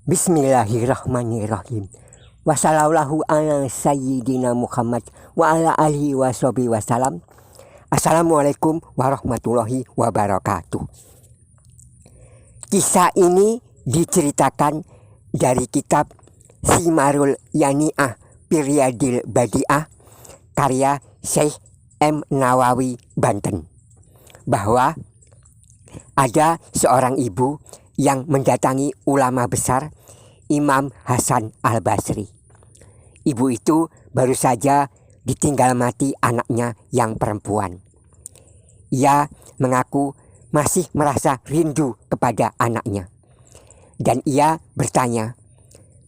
Bismillahirrahmanirrahim. Wassallallahu ala sayyidina Muhammad wa ala alihi wa sahbihi wasallam. Assalamualaikum warahmatullahi wabarakatuh. Kisah ini diceritakan dari kitab Simarul Yani'ah Firyadil Badi'ah karya Syekh M. Nawawi Banten, bahwa ada seorang ibu yang mendatangi ulama besar Imam Hasan Al-Basri. Ibu itu baru saja ditinggal mati anaknya yang perempuan. Ia mengaku masih merasa rindu kepada anaknya. Dan ia bertanya,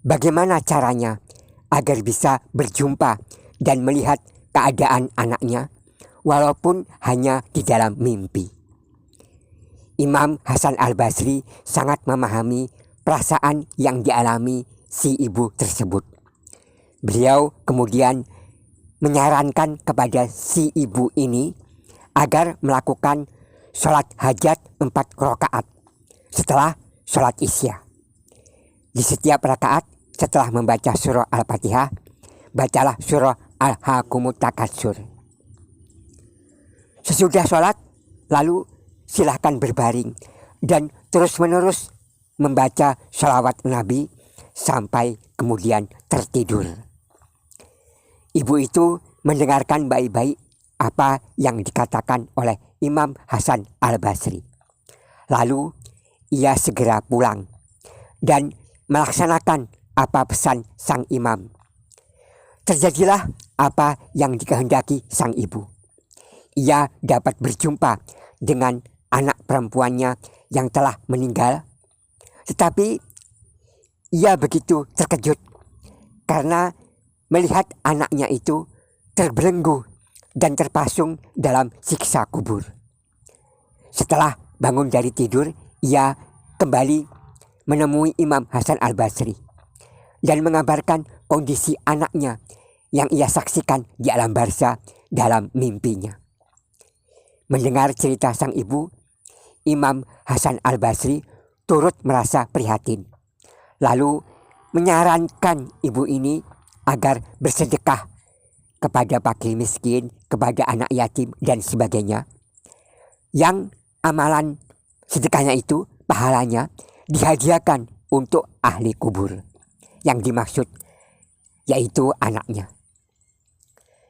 bagaimana caranya agar bisa berjumpa dan melihat keadaan anaknya, walaupun hanya di dalam mimpi. Imam Hasan Al-Basri sangat memahami perasaan yang dialami si ibu tersebut. Beliau kemudian menyarankan kepada si ibu ini agar melakukan sholat hajat 4 rakaat setelah sholat isya. Di setiap rakaat setelah membaca surah Al-Fatihah, bacalah surah Al-Hakumut Takatsur. Sesudah sholat, lalu silahkan berbaring dan terus-menerus membaca sholawat Nabi sampai kemudian tertidur. Ibu itu mendengarkan baik-baik apa yang dikatakan oleh Imam Hasan Al-Basri. Lalu ia segera pulang dan melaksanakan apa pesan sang imam. Terjadilah apa yang dikehendaki sang ibu. Ia dapat berjumpa dengan anak perempuannya yang telah meninggal, tetapi ia begitu terkejut karena melihat anaknya itu terbelenggu dan terpasung dalam siksa kubur. Setelah bangun dari tidur, ia kembali menemui Imam Hasan Al-Basri dan mengabarkan kondisi anaknya yang ia saksikan di alam barzah dalam mimpinya. Mendengar cerita sang ibu, Imam Hasan Al-Basri turut merasa prihatin. Lalu menyarankan ibu ini agar bersedekah kepada fakir miskin, kepada anak yatim, dan sebagainya. Yang amalan sedekahnya itu, pahalanya, dihadiahkan untuk ahli kubur. Yang dimaksud yaitu anaknya.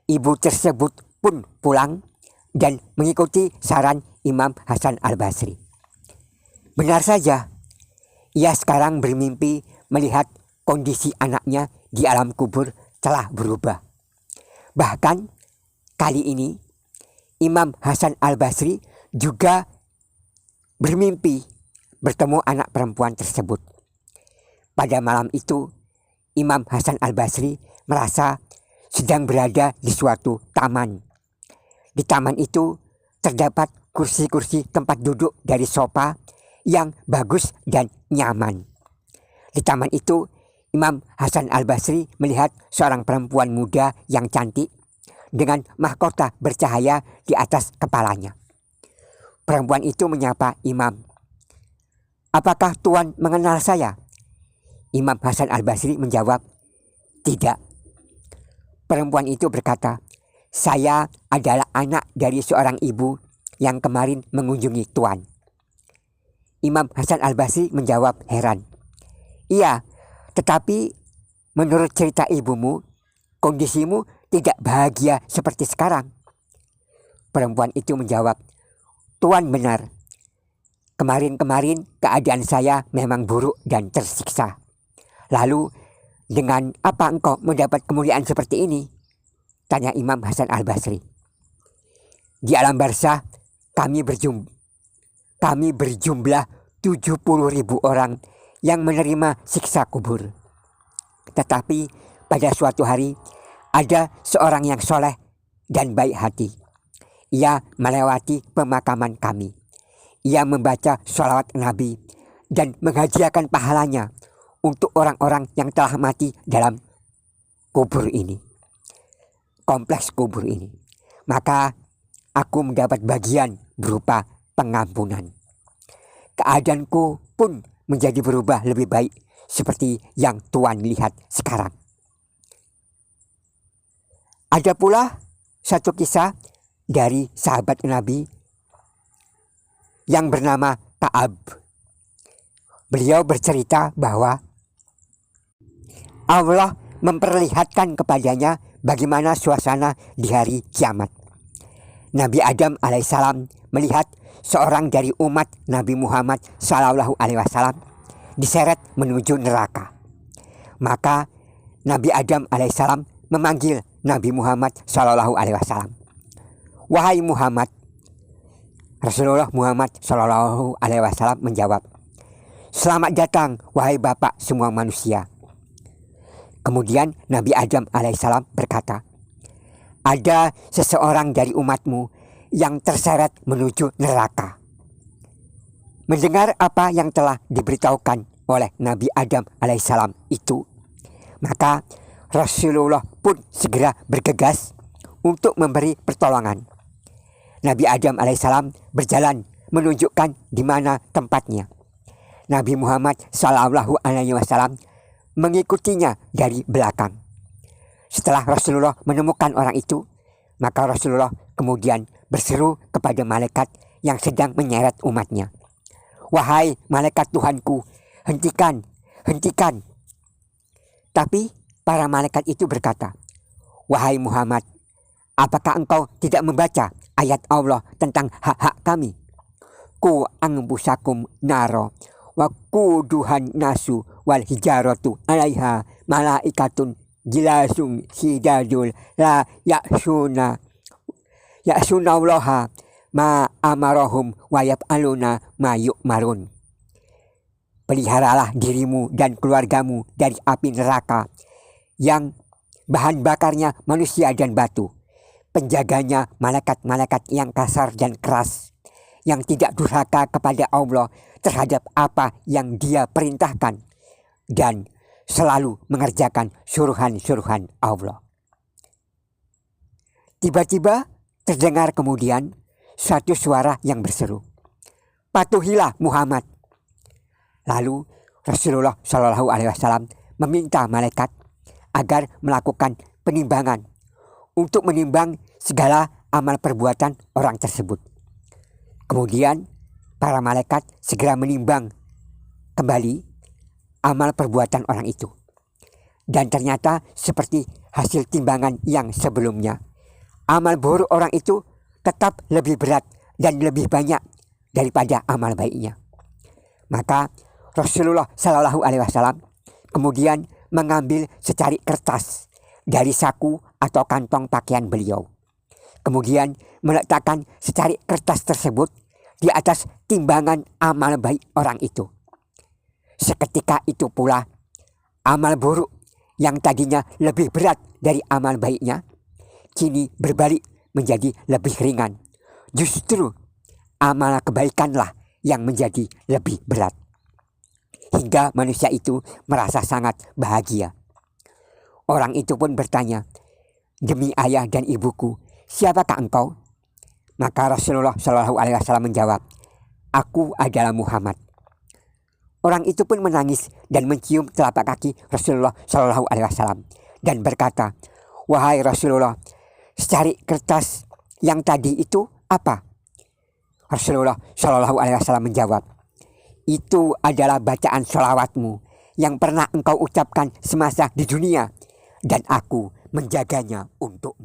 Ibu tersebut pun pulang dan mengikuti saran Imam Hasan Al-Basri. Benar saja, ia sekarang bermimpi melihat kondisi anaknya di alam kubur telah berubah. Bahkan kali ini Imam Hasan Al-Basri juga bermimpi bertemu anak perempuan tersebut. Pada malam itu Imam Hasan Al-Basri merasa sedang berada di suatu taman. Di taman itu terdapat kursi-kursi tempat duduk dari sofa yang bagus dan nyaman. Di taman itu Imam Hasan Al-Basri melihat seorang perempuan muda yang cantik dengan mahkota bercahaya di atas kepalanya. Perempuan itu menyapa Imam. "Apakah Tuan mengenal saya?" Imam Hasan Al-Basri menjawab, "Tidak." Perempuan itu berkata, "Saya adalah anak dari seorang ibu yang kemarin mengunjungi Tuan." Imam Hasan Al-Basri menjawab heran, "Iya, tetapi menurut cerita ibumu, kondisimu tidak bahagia seperti sekarang." Perempuan itu menjawab, "Tuan benar. Kemarin-kemarin keadaan saya memang buruk dan tersiksa. Lalu, dengan apa engkau mendapat kemuliaan seperti ini?" tanya Imam Hasan Al-Basri. "Di alam barzah kami berjumlah 70.000 orang yang menerima siksa kubur. Tetapi pada suatu hari ada seorang yang soleh dan baik hati. Ia melewati pemakaman kami. Ia membaca sholawat Nabi dan menghadiahkan pahalanya untuk orang-orang yang telah mati dalam kubur ini, kompleks kubur ini. Maka aku mendapat bagian berupa pengampunan. Keadaanku pun menjadi berubah lebih baik seperti yang Tuan lihat sekarang. Ada pula satu kisah dari sahabat Nabi yang bernama Ka'ab. Beliau bercerita bahwa Allah memperlihatkan kepadanya bagaimana suasana di hari kiamat. Nabi Adam alaihissalam melihat seorang dari umat Nabi Muhammad sallallahu alaihi wasallam diseret menuju neraka. Maka Nabi Adam alaihissalam memanggil Nabi Muhammad sallallahu alaihi wasallam. Wahai Muhammad. Rasulullah Muhammad sallallahu alaihi wasallam menjawab, selamat datang wahai Bapak semua manusia. Kemudian Nabi Adam alaihissalam berkata, ada seseorang dari umatmu yang terseret menuju neraka. Mendengar apa yang telah diberitahukan oleh Nabi Adam alaihissalam itu, maka Rasulullah pun segera bergegas untuk memberi pertolongan. Nabi Adam alaihissalam berjalan menunjukkan di mana tempatnya. Nabi Muhammad sallallahu alaihi wasallam mengikutinya dari belakang. Setelah Rasulullah menemukan orang itu, maka Rasulullah kemudian berseru kepada malaikat yang sedang menyeret umatnya. Wahai malaikat Tuhanku, hentikan, hentikan. Tapi para malaikat itu berkata, wahai Muhammad, apakah engkau tidak membaca ayat Allah tentang hak-hak kami? Ku anfusakum naro wa kuduhan nasu wal hijaratu alaiha malaikatun jilasum sidadul la ya'suna allaha ma amarahum wa yaf'aluna ma yu'marun. Peliharalah dirimu dan keluargamu dari api neraka yang bahan bakarnya manusia dan batu. Penjaganya malaikat-malaikat yang kasar dan keras, yang tidak durhaka kepada Allah terhadap apa yang Dia perintahkan dan selalu mengerjakan suruhan-suruhan Allah. Tiba-tiba terdengar kemudian satu suara yang berseru, patuhilah Muhammad. Lalu Rasulullah Shallallahu Alaihi Wasallam meminta malaikat agar melakukan penimbangan untuk menimbang segala amal perbuatan orang tersebut. Kemudian para malaikat segera menimbang kembali amal perbuatan orang itu. Dan ternyata seperti hasil timbangan yang sebelumnya, amal buruk orang itu tetap lebih berat dan lebih banyak daripada amal baiknya. Maka Rasulullah Shallallahu Alaihi Wasallam kemudian mengambil secari kertas dari saku atau kantong pakaian beliau. Kemudian meletakkan secari kertas tersebut di atas timbangan amal baik orang itu. Seketika itu pula amal buruk yang tadinya lebih berat dari amal baiknya kini berbalik menjadi lebih ringan. Justru amal kebaikanlah yang menjadi lebih berat. Hingga manusia itu merasa sangat bahagia. Orang itu pun bertanya, demi ayah dan ibuku, siapakah engkau? Maka Rasulullah Shallallahu Alaihi Wasallam menjawab, aku adalah Muhammad. Orang itu pun menangis dan mencium telapak kaki Rasulullah Shallallahu Alaihi Wasallam dan berkata, wahai Rasulullah, secari kertas yang tadi itu apa? Rasulullah Shallallahu Alaihi Wasallam menjawab, itu adalah bacaan sholawatmu yang pernah engkau ucapkan semasa di dunia, dan aku menjaganya untukmu.